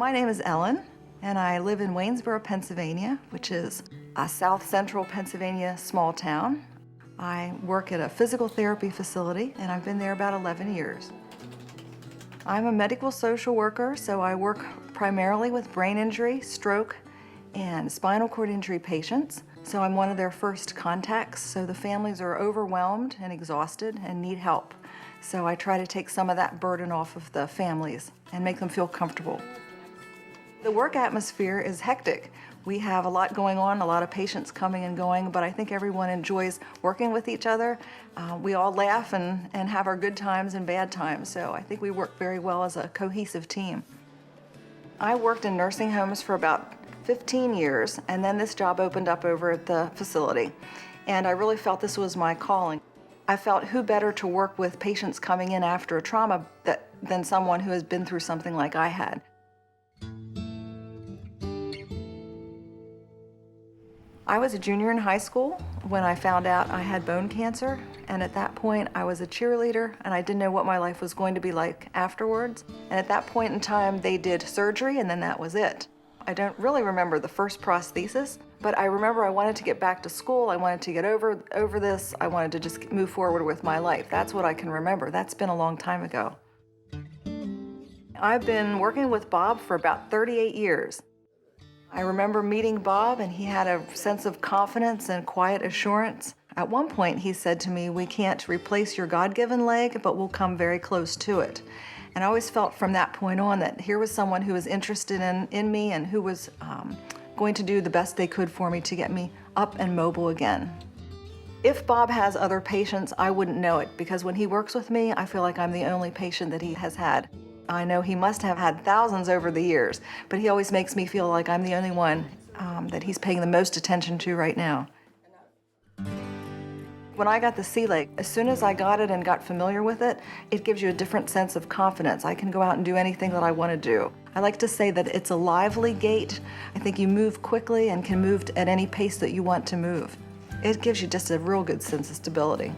My name is Ellen, and I live in Waynesboro, Pennsylvania, which is a south central Pennsylvania small town. I work at a physical therapy facility, and I've been there about 11 years. I'm a medical social worker, so I work primarily with brain injury, stroke, and spinal cord injury patients. So I'm one of their first contacts, so the families are overwhelmed and exhausted and need help. So I try to take some of that burden off of the families and make them feel comfortable. The work atmosphere is hectic. We have a lot going on, a lot of patients coming and going, but I think everyone enjoys working with each other. We all laugh and have our good times and bad times, so I think we work very well as a cohesive team. I worked in nursing homes for about 15 years, and then this job opened up over at the facility, and I really felt this was my calling. I felt who better to work with patients coming in after a trauma than someone who has been through something like I had. I was a junior in high school when I found out I had bone cancer, and at that point I was a cheerleader and I didn't know what my life was going to be like afterwards. And at that point in time they did surgery and then that was it. I don't really remember the first prosthesis, but I remember I wanted to get back to school, I wanted to get over this, I wanted to just move forward with my life. That's what I can remember. That's been a long time ago. I've been working with Bob for about 38 years. I remember meeting Bob, and he had a sense of confidence and quiet assurance. At one point he said to me, "We can't replace your God-given leg, but we'll come very close to it." And I always felt from that point on that here was someone who was interested in me and who was going to do the best they could for me to get me up and mobile again. If Bob has other patients, I wouldn't know it, because when he works with me, I feel like I'm the only patient that he has had. I know he must have had thousands over the years, but he always makes me feel like I'm the only one that he's paying the most attention to right now. When I got the sea leg, as soon as I got it and got familiar with it, it gives you a different sense of confidence. I can go out and do anything that I want to do. I like to say that it's a lively gait. I think you move quickly and can move at any pace that you want to move. It gives you just a real good sense of stability.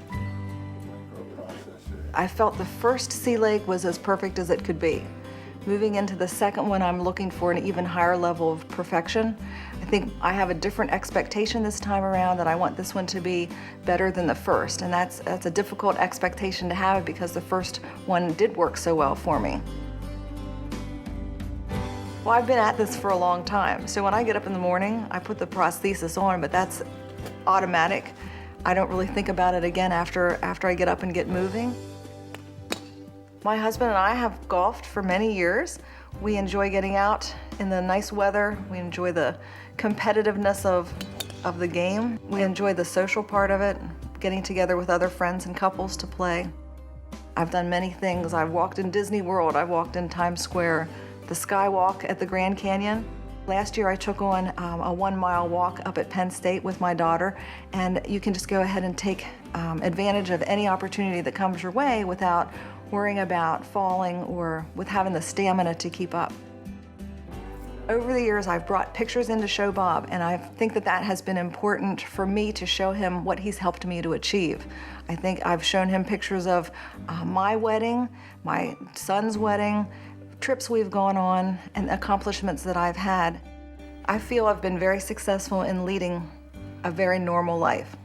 I felt the first sea leg was as perfect as it could be. Moving into the second one, I'm looking for an even higher level of perfection. I think I have a different expectation this time around, that I want this one to be better than the first, and that's a difficult expectation to have because the first one did work so well for me. Well, I've been at this for a long time, so when I get up in the morning, I put the prosthesis on, but that's automatic. I don't really think about it again after I get up and get moving. My husband and I have golfed for many years. We enjoy getting out in the nice weather. We enjoy the competitiveness of the game. We enjoy the social part of it, getting together with other friends and couples to play. I've done many things. I've walked in Disney World. I've walked in Times Square, the Skywalk at the Grand Canyon. Last year I took on a 1-mile walk up at Penn State with my daughter, and you can just go ahead and take advantage of any opportunity that comes your way without worrying about falling or with having the stamina to keep up. Over the years, I've brought pictures in to show Bob, and I think that has been important for me to show him what he's helped me to achieve. I think I've shown him pictures of my wedding, my son's wedding, trips we've gone on, and accomplishments that I've had. I feel I've been very successful in leading a very normal life.